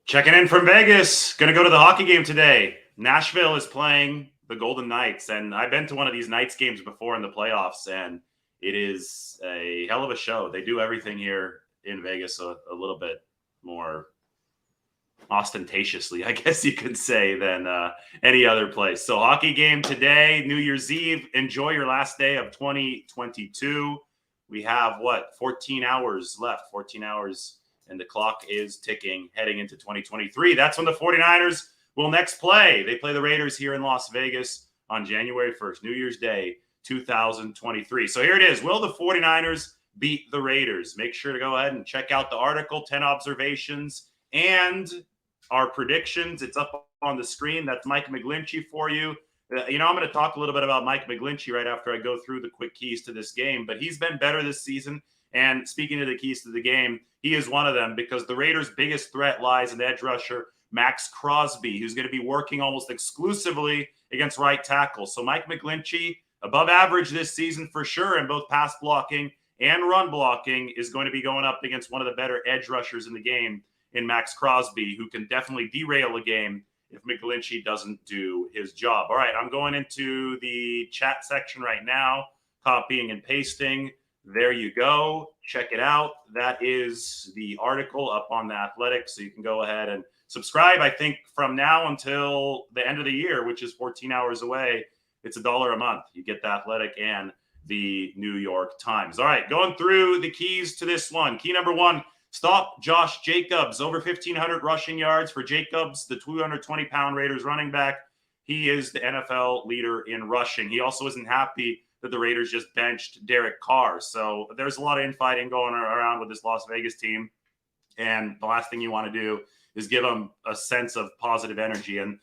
Checking in from Vegas. Going to go to the hockey game today. Nashville is playing the Golden Knights, and I've been to one of these Knights games before in the playoffs, and it is a hell of a show. They do everything here in Vegas a little bit more ostentatiously, I guess you could say, than any other place. So hockey game today, New Year's Eve. Enjoy your last day of 2022. We have, 14 hours left, 14 hours, and the clock is ticking heading into 2023. That's when the 49ers will next play. They play the Raiders here in Las Vegas on January 1st, New Year's Day, 2023. So here it is. Will the 49ers beat the Raiders? Make sure to go ahead and check out the article, 10 observations, and our predictions. It's up on the screen. That's Mike McGlinchey for you. I'm going to talk a little bit about Mike McGlinchey right after I go through the quick keys to this game, but he's been better this season. And speaking of the keys to the game, he is one of them because the Raiders' biggest threat lies in edge rusher Max Crosby, who's going to be working almost exclusively against right tackle. So Mike McGlinchey, above average this season for sure in both pass blocking and run blocking, is going to be going up against one of the better edge rushers in the game in Max Crosby, who can definitely derail a game if McGlinchey doesn't do his job. All right, I'm going into the chat section right now, copying and pasting. There you go. Check it out. That is the article up on The Athletic, so you can go ahead and subscribe. I think from now until the end of the year, which is 14 hours away, it's $1 a month. You get The Athletic and the New York Times. All right, going through the keys to this one. Key number one, stop Josh Jacobs. Over 1,500 rushing yards for Jacobs, the 220-pound Raiders running back. He is the NFL leader in rushing. He also isn't happy that the Raiders just benched Derek Carr. So there's a lot of infighting going around with this Las Vegas team. And the last thing you want to do is give them a sense of positive energy. And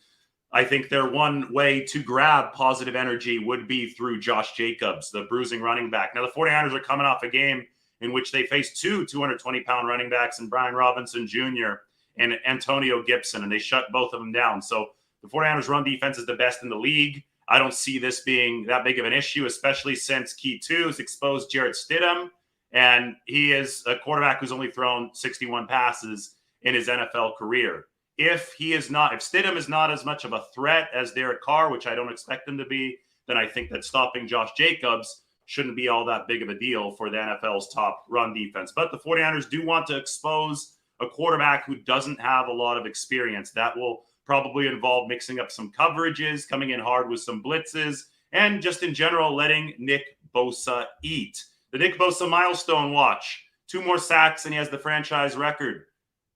I think their one way to grab positive energy would be through Josh Jacobs, the bruising running back. Now, the 49ers are coming off a game in which they faced two 220-pound running backs in Brian Robinson Jr. and Antonio Gibson, and they shut both of them down. So the 49ers run defense is the best in the league. I don't see this being that big of an issue, especially since Key 2 has exposed Jarrett Stidham, and he is a quarterback who's only thrown 61 passes in his NFL career. If Stidham is not as much of a threat as Derek Carr, which I don't expect him to be, then I think that stopping Josh Jacobs shouldn't be all that big of a deal for the NFL's top run defense. But the 49ers do want to expose a quarterback who doesn't have a lot of experience. That will probably involve mixing up some coverages, coming in hard with some blitzes, and just in general letting Nick Bosa eat. The Nick Bosa milestone watch. 2 more sacks, and he has the franchise record.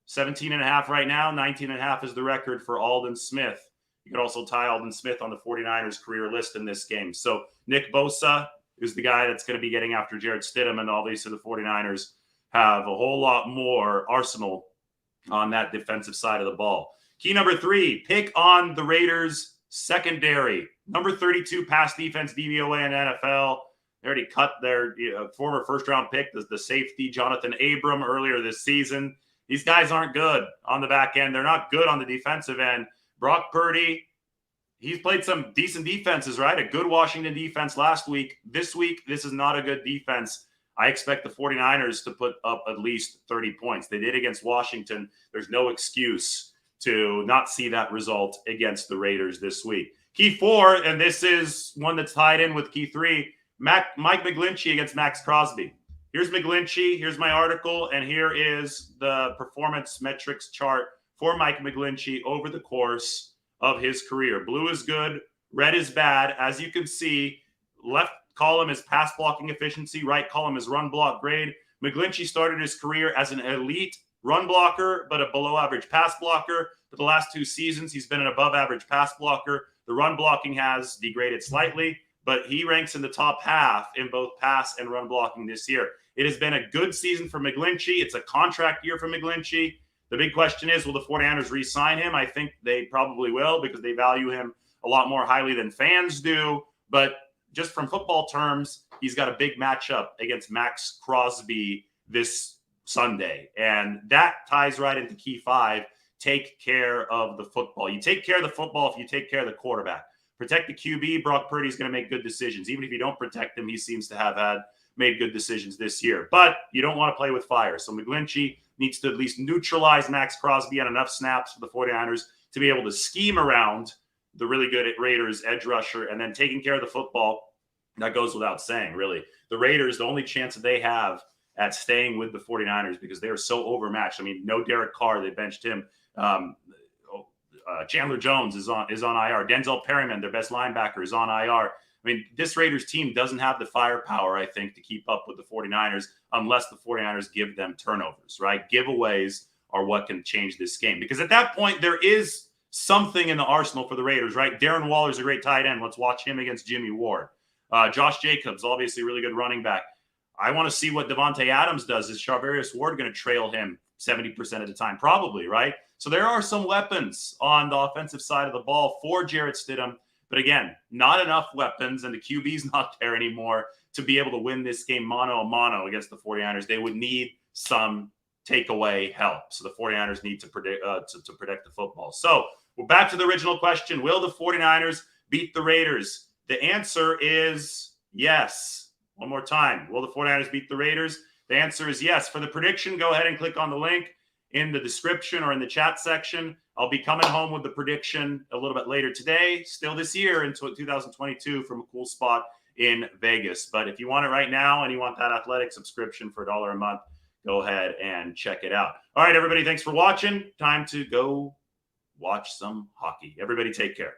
17.5 right now. 19.5 is the record for Aldon Smith. You could also tie Aldon Smith on the 49ers career list in this game. So Nick Bosa is the guy that's going to be getting after Jarrett Stidham, and obviously the 49ers have a whole lot more arsenal on that defensive side of the ball. Key number 3, pick on the Raiders secondary. Number 32 pass defense DVOA in NFL. They already cut their former first-round pick, the safety Jonathan Abram, earlier this season. These guys aren't good on the back end. They're not good on the defensive end. Brock Purdy, he's played some decent defenses, right? A good Washington defense last week. This week, this is not a good defense. I expect the 49ers to put up at least 30 points. They did against Washington. There's no excuse to not see that result against the Raiders this week. Key 4, and this is one that's tied in with Key 3, Mike McGlinchey against Max Crosby. Here's McGlinchey, here's my article, and here is the performance metrics chart for Mike McGlinchey over the course of his career. Blue is good, red is bad. As you can see, left column is pass blocking efficiency, right column is run block grade. McGlinchey started his career as an elite run blocker, but a below average pass blocker. For the last 2 seasons, he's been an above average pass blocker. The run blocking has degraded slightly, but he ranks in the top half in both pass and run blocking this year. It has been a good season for McGlinchey. It's a contract year for McGlinchey. The big question is, will the 49ers re-sign him? I think they probably will because they value him a lot more highly than fans do. But just from football terms, he's got a big matchup against Max Crosby this Sunday. And that ties right into Key 5. Take care of the football. You take care of the football if you take care of the quarterback. Protect the QB. Brock Purdy is going to make good decisions. Even if you don't protect him, he seems to have had made good decisions this year. But you don't want to play with fire. So McGlinchey needs to at least neutralize Max Crosby on enough snaps for the 49ers to be able to scheme around the really good Raiders edge rusher and then taking care of the football. That goes without saying, really. The Raiders, the only chance that they have at staying with the 49ers because they are so overmatched. I mean, no Derek Carr. They benched him. Chandler Jones is on IR. Denzel Perryman, their best linebacker, is on IR. I mean, this Raiders team doesn't have the firepower, I think, to keep up with the 49ers unless the 49ers give them turnovers, right? Giveaways are what can change this game. Because at that point, there is something in the arsenal for the Raiders, right? Darren Waller's a great tight end. Let's watch him against Jimmy Ward. Josh Jacobs, obviously a really good running back. I want to see what Devontae Adams does. Is Charvarius Ward going to trail him 70% of the time? Probably, right? So there are some weapons on the offensive side of the ball for Jarrett Stidham. But again, not enough weapons, and the QB's not there anymore to be able to win this game mano a mano against the 49ers. They would need some takeaway help. So the 49ers need to protect the football. So we're back to the original question. Will the 49ers beat the Raiders? The answer is yes. One more time. Will the 49ers beat the Raiders? The answer is yes. For the prediction, go ahead and click on the link in the description or in the chat section. I'll be coming home with the prediction a little bit later today, still this year into 2022 from a cool spot in Vegas. But if you want it right now and you want that athletic subscription for $1 a month, go ahead and check it out. All right, everybody, thanks for watching. Time to go watch some hockey. Everybody take care.